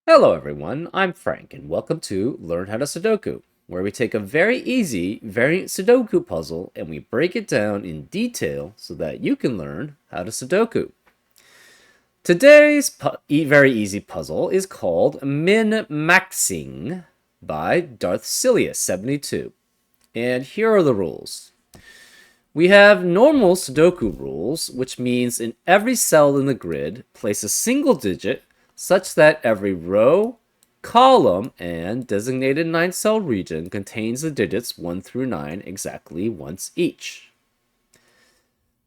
Hello everyone, I'm Frank and welcome to Learn How to Sudoku, where we take a very easy variant Sudoku puzzle and we break it down in detail so that you can learn how to Sudoku. Today's very easy puzzle is called Min-Maxing by Darth Silius72. And here are the rules. We have normal Sudoku rules, which means in every cell in the grid, place a single digit such that every row, column, and designated 9-cell region contains the digits 1 through 9 exactly once each.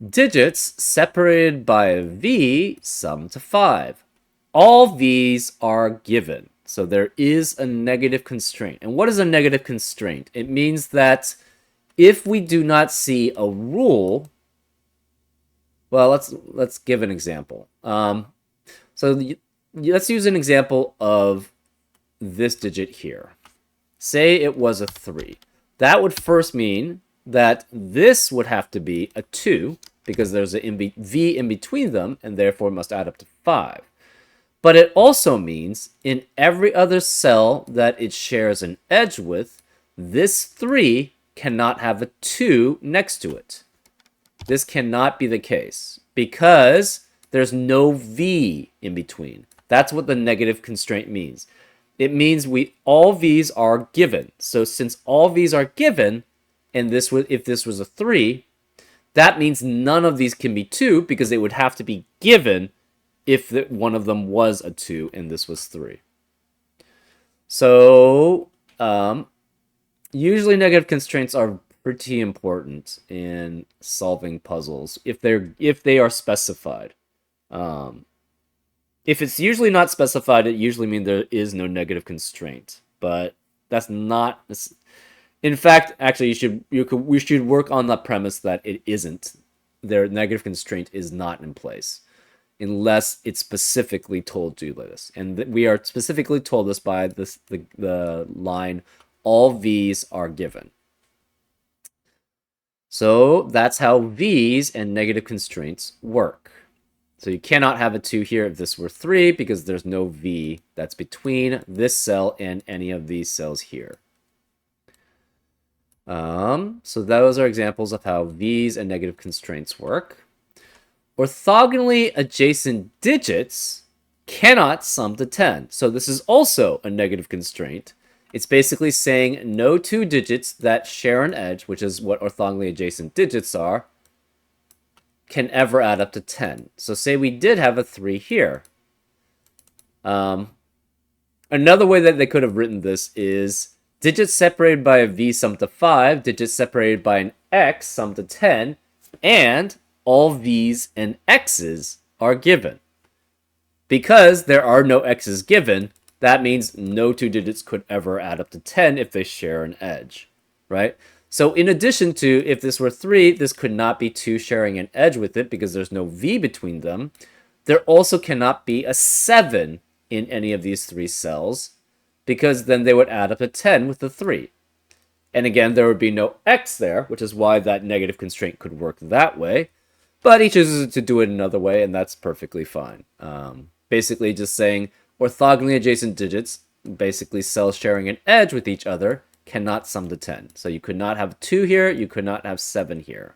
Digits separated by a V sum to 5. All V's are given, so there is a negative constraint. And what is a negative constraint? It means that if we do not see a rule, well, let's give an example. Let's use an example of this digit here. Say it was a 3. That would first mean that this would have to be a 2 because there's a V in between them and therefore must add up to 5. But it also means in every other cell that it shares an edge with, this 3 cannot have a 2 next to it. This cannot be the case because there's no V in between. That's what the negative constraint means. It means all V's are given. So since all V's are given, and if this was a 3, that means none of these can be 2 because they would have to be given if one of them was a 2 and this was 3. So usually negative constraints are pretty important in solving puzzles if they are specified. If it's usually not specified, it usually means there is no negative constraint. But that's not. In fact, actually, we should work on the premise that it isn't. Their negative constraint is not in place, unless it's specifically told you this. And we are specifically told this by the line, all V's are given. So that's how V's and negative constraints work. So you cannot have a 2 here if this were 3 because there's no V that's between this cell and any of these cells here. So those are examples of how V's and negative constraints work. Orthogonally adjacent digits cannot sum to 10. So this is also a negative constraint. It's basically saying no 2 digits that share an edge, which is what orthogonally adjacent digits are, can ever add up to 10. So say we did have a 3 here. Another way that they could have written this is digits separated by a V sum to 5, digits separated by an X sum to 10, and all V's and X's are given. Because there are no X's given, that means no 2 digits could ever add up to 10 if they share an edge, right? So in addition to, if this were 3, this could not be 2 sharing an edge with it because there's no V between them. There also cannot be a 7 in any of these 3 cells because then they would add up to 10 with the 3. And again, there would be no X there, which is why that negative constraint could work that way. But he chooses to do it another way, and that's perfectly fine. Basically just saying orthogonally adjacent digits, basically cells sharing an edge with each other, cannot sum to 10. So you could not have 2 here, you could not have 7 here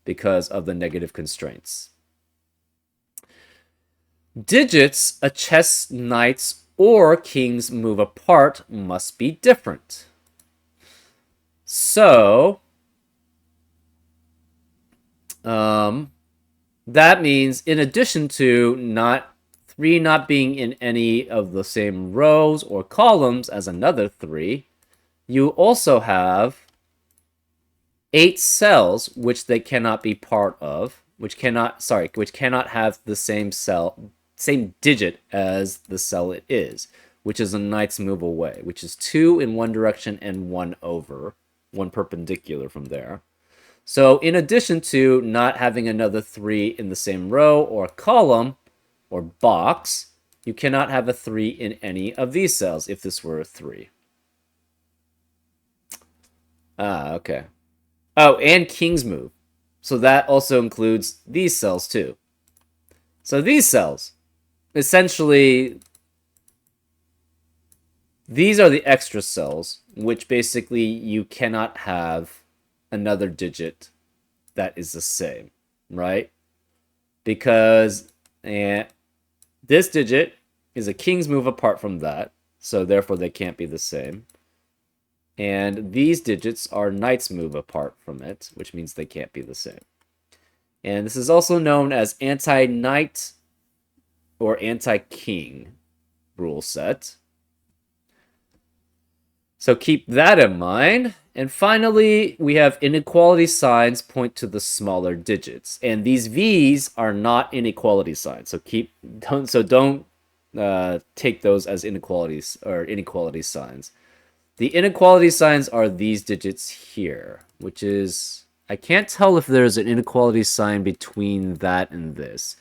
because of the negative constraints. Digits a chess knight's or king's move apart must be different. So that means in addition to 3 not being in any of the same rows or columns as another 3, you also have 8 cells which they cannot be part of, which cannot have the same digit as the cell it is, which is a knight's move away, which is 2 in one direction and 1 over, 1 perpendicular from there. So in addition to not having another 3 in the same row or column or box, you cannot have a 3 in any of these cells if this were a 3. Okay. Oh, and king's move. So that also includes these cells too. So these cells, essentially, These are the extra cells, which basically you cannot have another digit that is the same, right? Because this digit is a king's move apart from that, so therefore they can't be the same. And these digits are knight's move apart from it, which means they can't be the same. And this is also known as anti-knight or anti-king rule set. So keep that in mind. And finally, we have inequality signs point to the smaller digits. And these V's are not inequality signs. So don't take those as inequalities or inequality signs. The inequality signs are these digits here, which is, I can't tell if there's an inequality sign between that and this.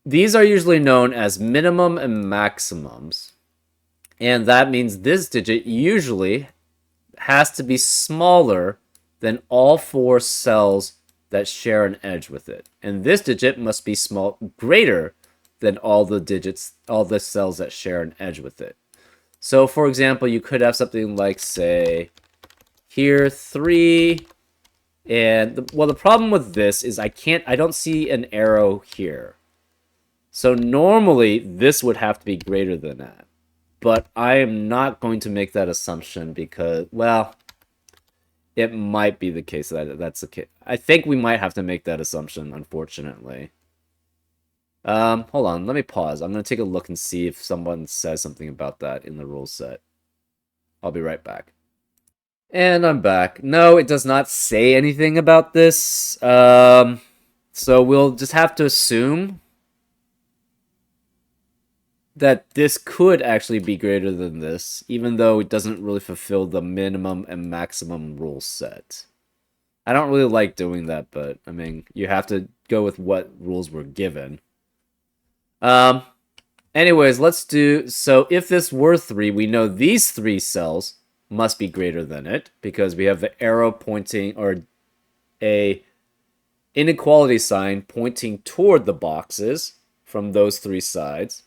These are usually known as minimum and maximums. And that means this digit usually has to be smaller than all 4 cells that share an edge with it. And this digit must be greater than all the cells that share an edge with it. So for example, you could have something like, say, here 3, and the problem with this is I don't see an arrow here. So normally this would have to be greater than that. But I am not going to make that assumption because, well, it might be the case that that's the case. I think we might have to make that assumption, unfortunately. Hold on, let me pause. I'm going to take a look and see if someone says something about that in the rule set. I'll be right back. And I'm back. No, it does not say anything about this. So we'll just have to assume that this could actually be greater than this, even though it doesn't really fulfill the minimum and maximum rule set. I don't really like doing that, but, I mean, you have to go with what rules were given. Anyways, let's do... So, if this were 3, we know these 3 cells must be greater than it, because we have the arrow pointing, or a inequality sign pointing toward the boxes from those 3 sides.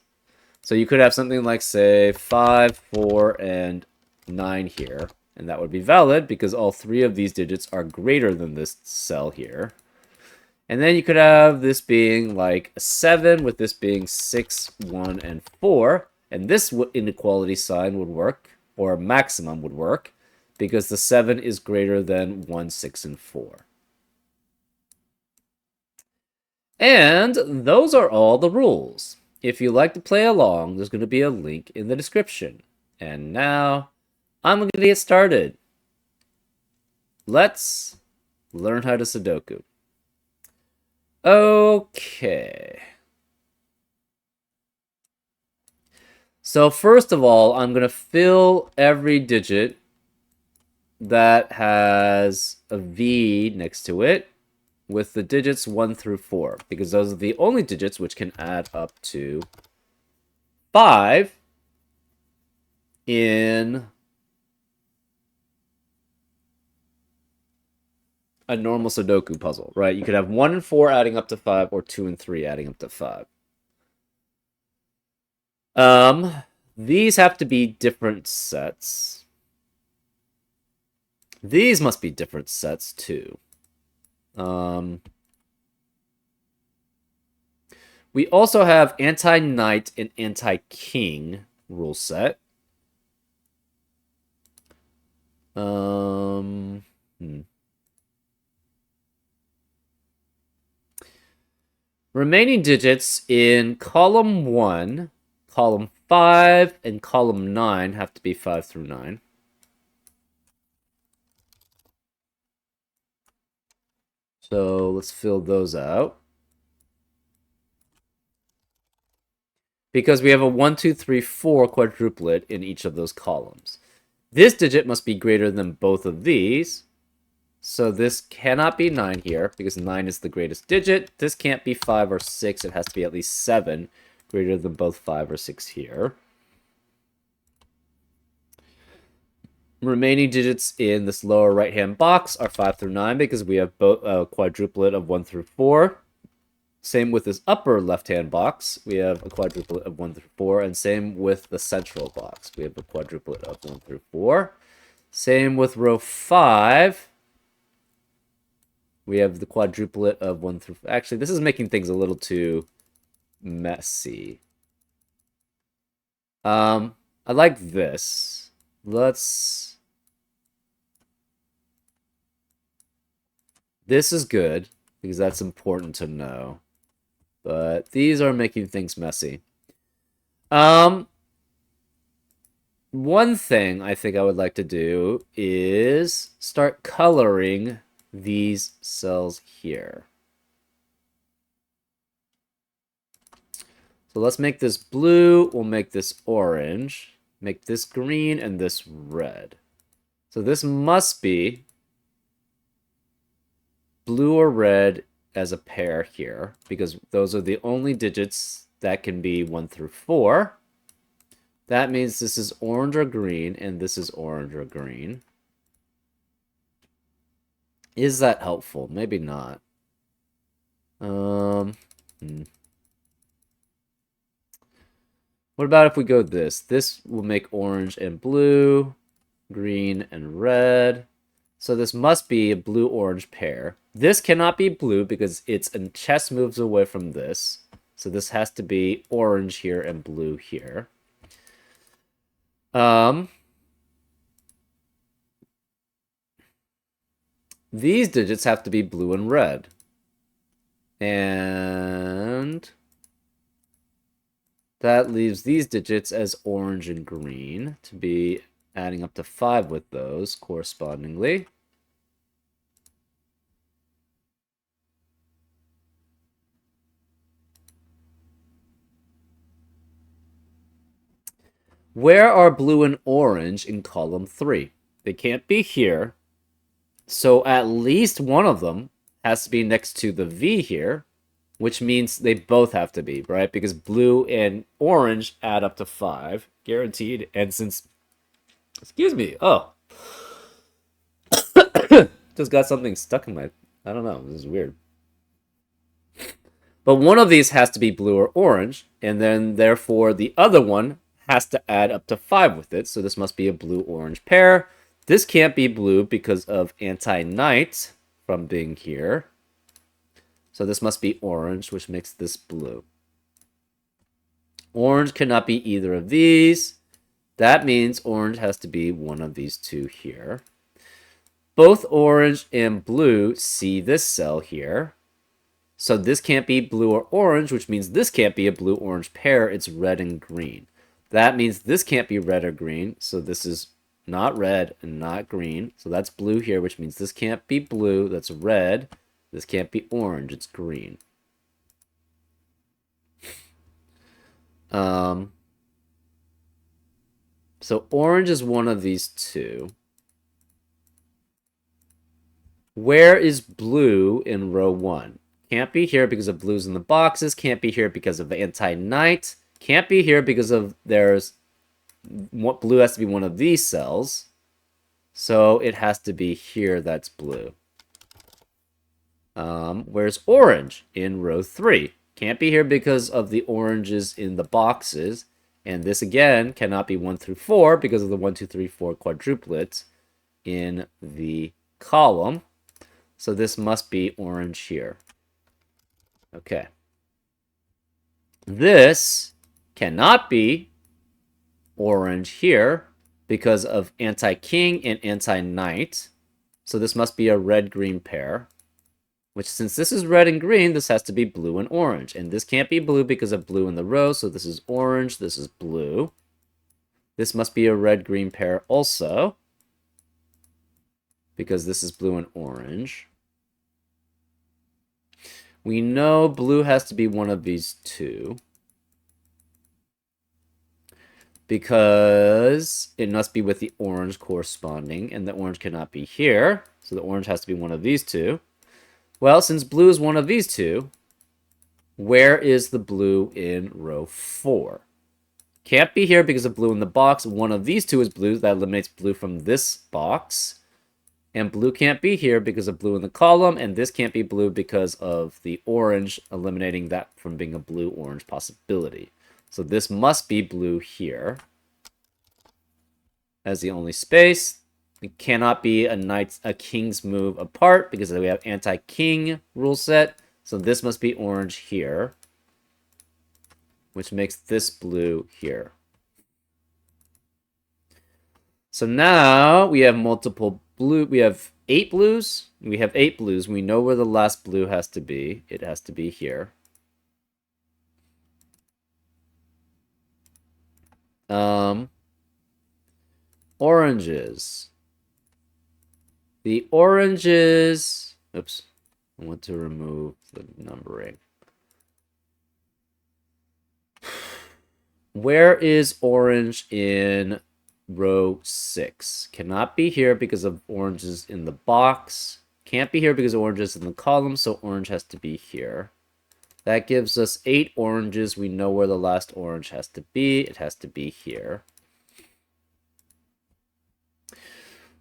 So you could have something like, say, 5, 4, and 9 here. And that would be valid because all 3 of these digits are greater than this cell here. And then you could have this being like a 7, with this being 6, 1, and 4. And this inequality sign would work, or maximum would work, because the 7 is greater than 1, 6, and 4. And those are all the rules. If you'd like to play along, there's going to be a link in the description. And now, I'm going to get started. Let's learn how to Sudoku. Okay. So first of all, I'm going to fill every digit that has a V next to it with the digits 1 through 4, because those are the only digits which can add up to 5 in a normal Sudoku puzzle, right? You could have 1 and 4 adding up to 5, or 2 and 3 adding up to 5. These have to be different sets. These must be different sets too. We also have anti-knight and anti-king rule set. Remaining digits in column 1, column 5, and column 9 have to be 5 through 9. So let's fill those out. Because we have a 1, 2, 3, 4 quadruplet in each of those columns. This digit must be greater than both of these. So this cannot be 9 here, because 9 is the greatest digit. This can't be 5 or 6. It has to be at least 7, greater than both 5 or 6 here. Remaining digits in this lower right-hand box are 5 through 9, because we have both a quadruplet of 1 through 4. Same with this upper left-hand box. We have a quadruplet of 1 through 4. And same with the central box. We have a quadruplet of 1 through 4. Same with row 5. We have the quadruplet of 1 through... Actually, this is making things a little too messy. I like this. Let's... This is good, because that's important to know. But these are making things messy. One thing I think I would like to do is start coloring these cells here. So let's make this blue, we'll make this orange, make this green, and this red. So this must be blue or red as a pair here, because those are the only digits that can be 1 through 4. That means this is orange or green, and this is orange or green. Is that helpful? Maybe not. What about if we go this? This will make orange and blue, green and red. So this must be a blue-orange pair. This cannot be blue because its chest moves away from this. So this has to be orange here and blue here. These digits have to be blue and red. And that leaves these digits as orange and green to be adding up to 5 with those correspondingly. Where are blue and orange in column 3? They can't be here. So at least one of them has to be next to the V here, which means they both have to be, right? Because blue and orange add up to 5, guaranteed. And since... Excuse me. Oh. Just got something stuck in my... I don't know. This is weird. But one of these has to be blue or orange, and then therefore the other one has to add up to 5 with it. So this must be a blue-orange pair. This can't be blue because of anti-night from being here. So this must be orange, which makes this blue. Orange cannot be either of these. That means orange has to be one of these two here. Both orange and blue see this cell here. So this can't be blue or orange, which means this can't be a blue-orange pair. It's red and green. That means this can't be red or green. So this is not red and not green. So that's blue here, which means this can't be blue. That's red. This can't be orange. It's green. So orange is one of these two. Where is blue in row 1? Can't be here because of blues in the boxes. Can't be here because of anti-night. Can't be here because of there's... Blue has to be one of these cells. So it has to be here that's blue. Where's orange? In row 3. Can't be here because of the oranges in the boxes. And this, again, cannot be 1 through 4 because of the 1, 2, 3, 4 quadruplets in the column. So this must be orange here. Okay. This cannot be orange here because of anti-king and anti-knight. So this must be a red-green pair. Which, since this is red and green, this has to be blue and orange. And this can't be blue because of blue in the row, so this is orange, this is blue. This must be a red-green pair also, because this is blue and orange. We know blue has to be one of these two, because it must be with the orange corresponding, and the orange cannot be here, so the orange has to be one of these two. Well, since blue is one of these two, where is the blue in row 4? Can't be here because of blue in the box. One of these two is blue. That eliminates blue from this box. And blue can't be here because of blue in the column, and this can't be blue because of the orange, eliminating that from being a blue-orange possibility. So this must be blue here as the only space. It cannot be a king's move apart because we have anti-king rule set. So this must be orange here, which makes this blue here. So now we have multiple blue. We have 8 blues. We have 8 blues. We know where the last blue has to be. It has to be here. Oranges. The oranges. Oops. I want to remove the numbering. Where is orange in row 6? Cannot be here because of oranges in the box. Can't be here because of oranges in the column, so orange has to be here. That gives us 8 oranges. We know where the last orange has to be. It has to be here.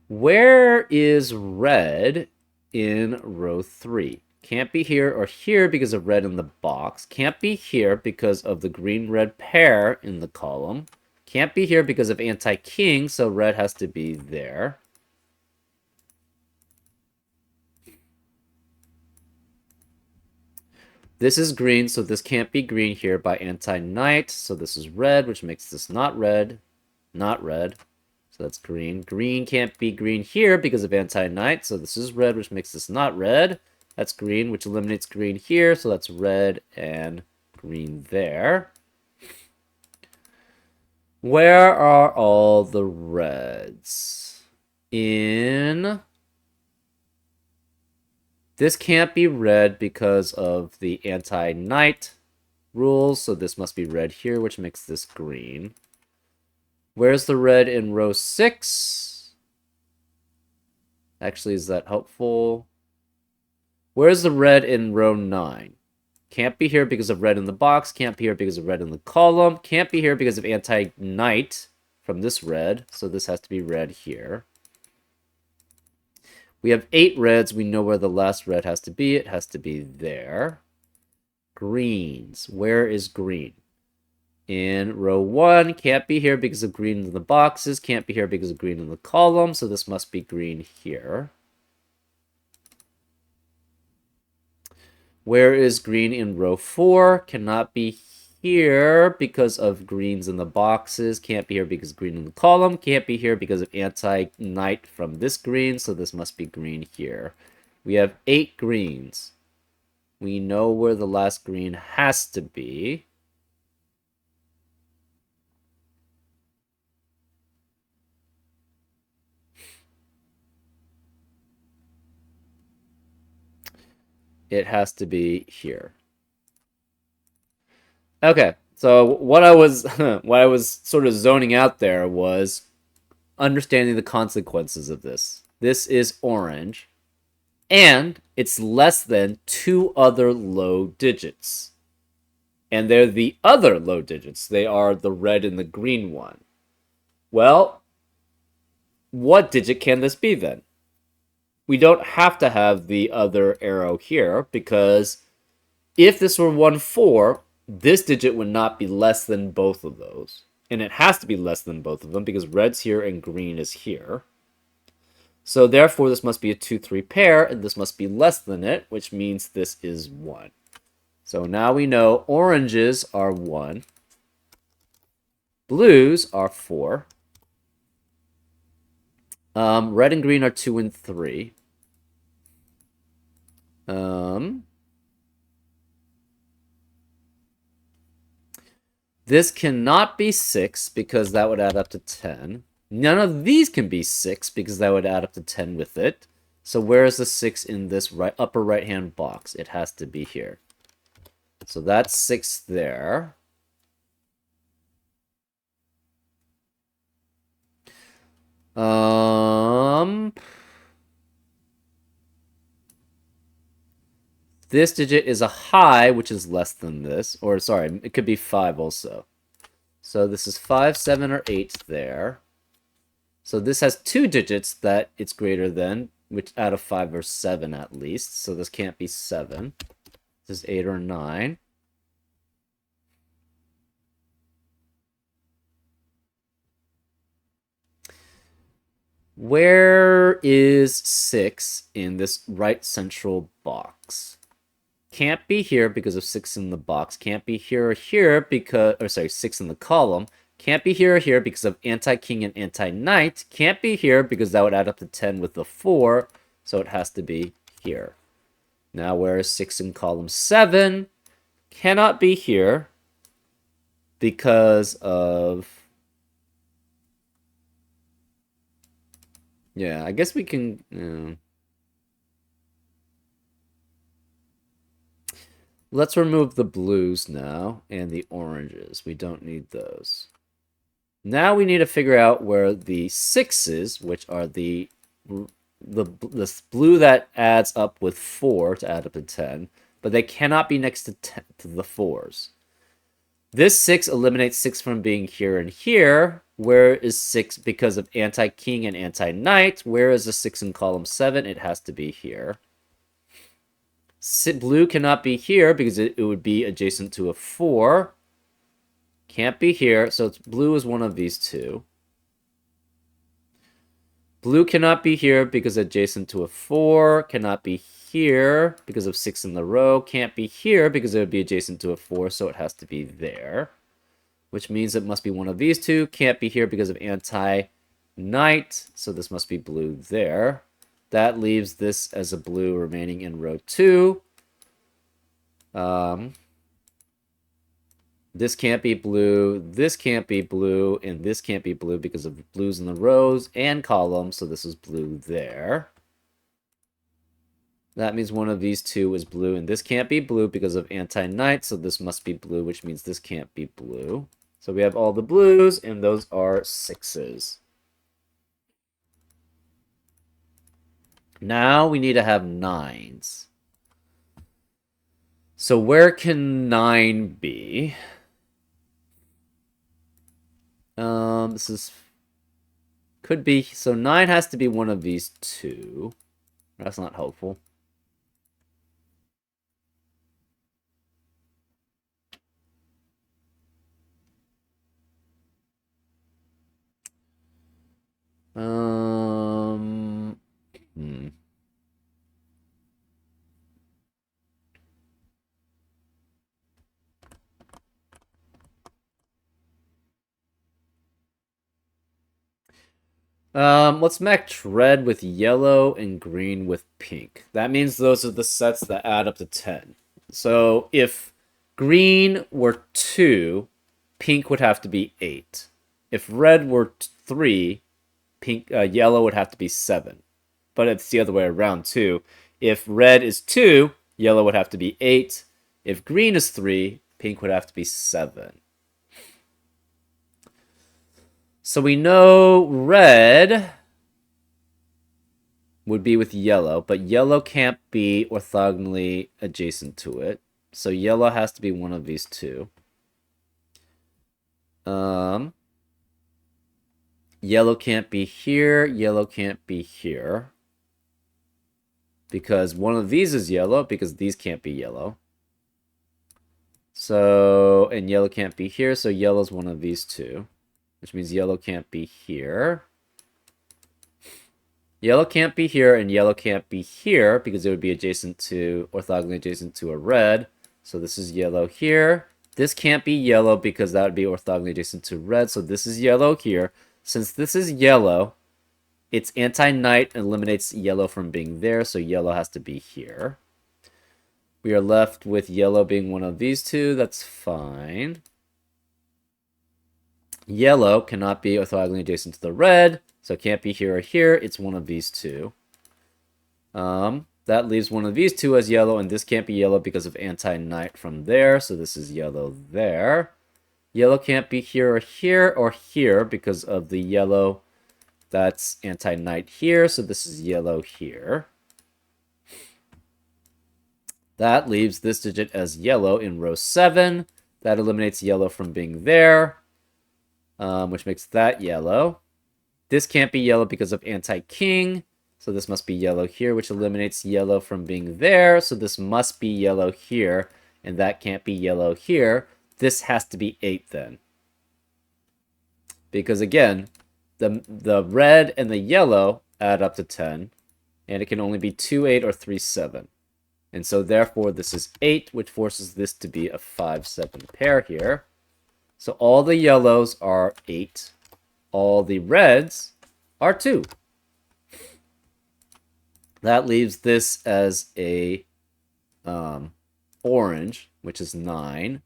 Where is red in row 3? Can't be here or here because of red in the box. Can't be here because of the green-red pair in the column. Can't be here because of anti-king, so red has to be there. This is green, so this can't be green here by anti-knight. So this is red, which makes this not red. Not red. So that's green. Green can't be green here because of anti-knight. So this is red, which makes this not red. That's green, which eliminates green here. So that's red and green there. Where are all the reds? In... This can't be red because of the anti-knight rules. So this must be red here, which makes this green. Where's the red in row 6? Actually, is that helpful? Where's the red in row 9? Can't be here because of red in the box. Can't be here because of red in the column. Can't be here because of anti-knight from this red. So this has to be red here. We have 8 reds. We know where the last red has to be. It has to be there. Greens. Where is green? In row 1, can't be here because of green in the boxes, can't be here because of green in the column, so this must be green here. Where is green in row 4? Cannot be here because of greens in the boxes, can't be here because of green in the column, can't be here because of anti-knight from this green, so this must be green here. We have 8 greens. We know where the last green has to be. It has to be here. Okay, so what I was what I was sort of zoning out there was understanding the consequences of this. This is orange, and it's less than 2 other low digits. And they're the other low digits. They are the red and the green one. Well, what digit can this be then? We don't have to have the other arrow here, because if this were 1, 4, this digit would not be less than both of those. And it has to be less than both of them because red's here and green is here. So therefore, this must be a 2, 3 pair, and this must be less than it, which means this is 1. So now we know oranges are 1. Blues are 4. Red and green are 2 and 3. This cannot be 6 because that would add up to 10. None of these can be 6 because that would add up to 10 with it. So where is the 6 in this upper right-hand box? It has to be here. So that's 6 there. This digit is a high, which is less than this. Or, sorry, it could be 5 also. So this is 5, 7, or 8 there. So this has 2 digits that it's greater than. which out of 5 or 7 at least. So this can't be 7. This is 8 or 9. Where is 6 in this right central box? Can't be here because of 6 in the box. Can't be here or here because, or sorry, 6 in the column. Can't be here or here because of anti-king and anti-knight. Can't be here because that would add up to 10 with the 4. So it has to be here. Now where is 6 in column 7? Cannot be here because of... Yeah, I guess we can... Let's remove the blues now and the oranges. We don't need those. Now we need to figure out where the 6s, which are the blue that adds up with 4 to add up to 10, but they cannot be next to the 4s. This 6 eliminates 6 from being here and here. Where is 6 because of anti-king and anti-knight? Where is the 6 in column 7? It has to be here. Blue cannot be here because it would be adjacent to a 4. Can't be here, so blue is one of these two. Blue cannot be here because adjacent to a 4. Cannot be here because of 6 in the row. Can't be here because it would be adjacent to a 4, so it has to be there. Which means it must be one of these two. Can't be here because of anti-knight, so this must be blue there. That leaves this as a blue remaining in row 2. This can't be blue, this can't be blue, and this can't be blue because of blues in the rows and columns, so this is blue there. That means one of these two is blue, and this can't be blue because of anti-knight, so this must be blue, which means this can't be blue. So we have all the blues, and those are 6s. Now we need to have 9s. So where can 9 be? This is... Could be... So 9 has to be one of these two. That's not helpful. Let's match red with yellow and green with pink. That means those are the sets that add up to 10. So if green were 2, pink would have to be 8. If red were 3, yellow would have to be 7. But it's the other way around too. If red is 2, yellow would have to be 8. If green is 3, pink would have to be 7. So we know red would be with yellow, but yellow can't be orthogonally adjacent to it. So yellow has to be one of these two. Yellow can't be here, yellow can't be here. Because one of these is yellow, because these can't be yellow. So, and yellow can't be here, so yellow's one of these two. Which means yellow can't be here. Yellow can't be here, and yellow can't be here, because it would be adjacent to, orthogonally adjacent to a red. So this is yellow here. This can't be yellow, because that would be orthogonally adjacent to red, so this is yellow here. Since this is yellow, its anti-knight eliminates yellow from being there, so yellow has to be here. We are left with yellow being one of these two. That's fine. Yellow cannot be orthogonally adjacent to the red, so it can't be here or here. It's one of these two. That leaves one of these two as yellow, and this can't be yellow because of anti-knight from there, so this is yellow there. Yellow can't be here or here because of the yellow that's anti-knight here, so this is yellow here. That leaves this digit as yellow in row 7. That eliminates yellow from being there, which makes that yellow. This can't be yellow because of anti-king. So this must be yellow here, which eliminates yellow from being there. So this must be yellow here, and that can't be yellow here. This has to be 8 then. Because again, the red and the yellow add up to 10, and it can only be 2, 8, or 3, 7. And so therefore this is 8, which forces this to be a 5, 7 pair here. So all the yellows are 8. All the reds are 2. That leaves this as a orange, which is 9.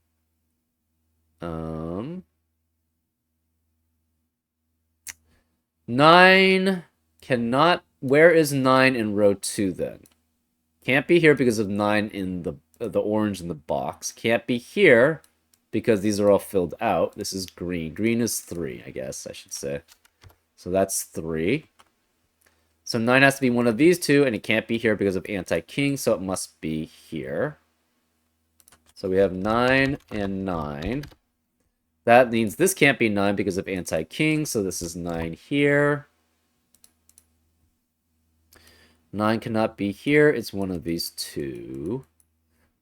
9 cannot... Where is 9 in row 2 then? Can't be here because of 9 in the orange in the box. Can't be here because these are all filled out. This is green. Green is 3, I guess I should say. So that's 3. So 9 has to be one of these two, and it can't be here because of anti-king, so it must be here. So we have 9 and 9. That means this can't be 9 because of anti-king, so this is 9 here. 9 cannot be here. It's one of these two.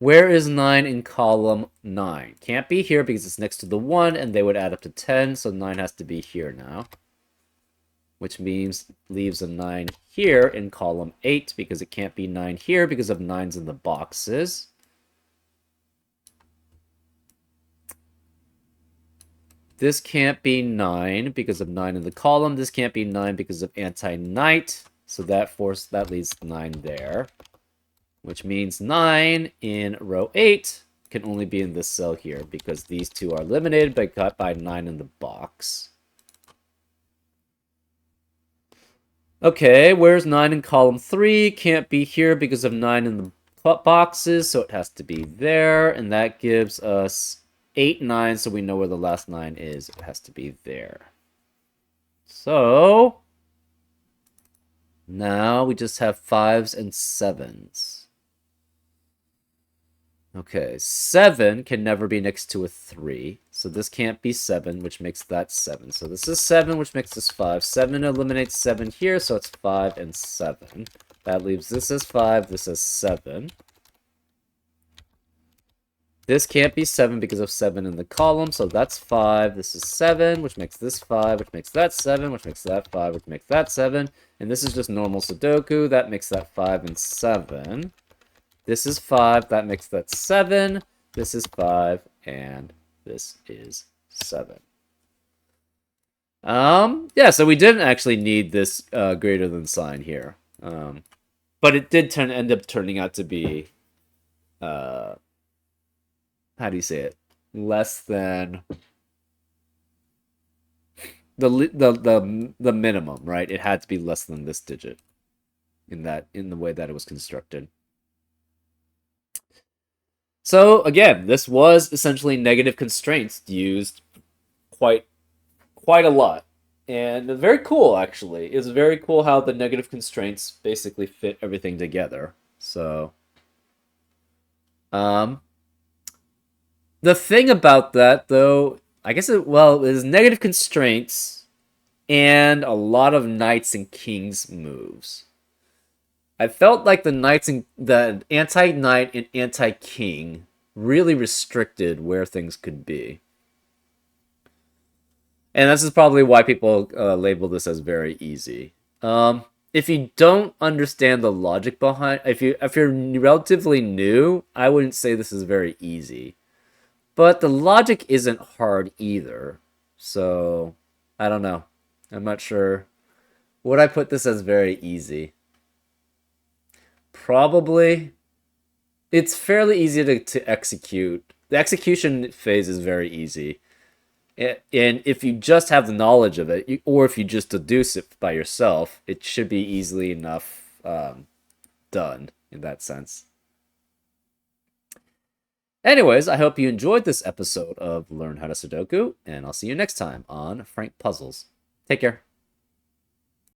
Where is 9 in column 9? Can't be here because it's next to the 1, and they would add up to 10, so 9 has to be here now. Which means leaves a 9 here in column 8 because it can't be 9 here because of 9s in the boxes. This can't be 9 because of 9 in the column. This can't be 9 because of anti-knight. So that leaves 9 there. Which means 9 in row 8 can only be in this cell here because these two are eliminated by 9 in the box. Okay, where's 9 in column 3? Can't be here because of 9 in the boxes, so it has to be there. And that gives us 8, 9, so we know where the last 9 is. It has to be there. So now we just have 5s and 7s. Okay, 7 can never be next to a 3. So this can't be 7, which makes that 7. So this is 7, which makes this 5. 7 eliminates 7 here, so it's 5 and 7. That leaves this as 5, this as 7. This can't be 7 because of 7 in the column, so that's 5. This is 7, which makes this 5, which makes that 7, which makes that 5, which makes that 7. And this is just normal Sudoku. That makes that 5 and 7. This is 5. That makes that 7. This is 5. And this is 7. Yeah, so we didn't actually need this greater than sign here. But it did end up turning out to be... how do you say it? Less than... the minimum, right? It had to be less than this digit in the way that it was constructed. So again, this was essentially negative constraints used quite a lot, and very cool actually. It's very cool how the negative constraints basically fit everything together. So, the thing about that though, I guess is negative constraints and a lot of knights and kings moves. I felt like the anti-knight and anti-king really restricted where things could be. And this is probably why people label this as very easy. If you don't understand the logic behind... If you're relatively new, I wouldn't say this is very easy. But the logic isn't hard either. So, I don't know. I'm not sure. Would I put this as very easy? Probably. It's fairly easy to execute. The execution phase is very easy. And if you just have the knowledge of it, or if you just deduce it by yourself, it should be easily enough done in that sense. Anyways, I hope you enjoyed this episode of Learn How to Sudoku, and I'll see you next time on Frank Puzzles. Take care.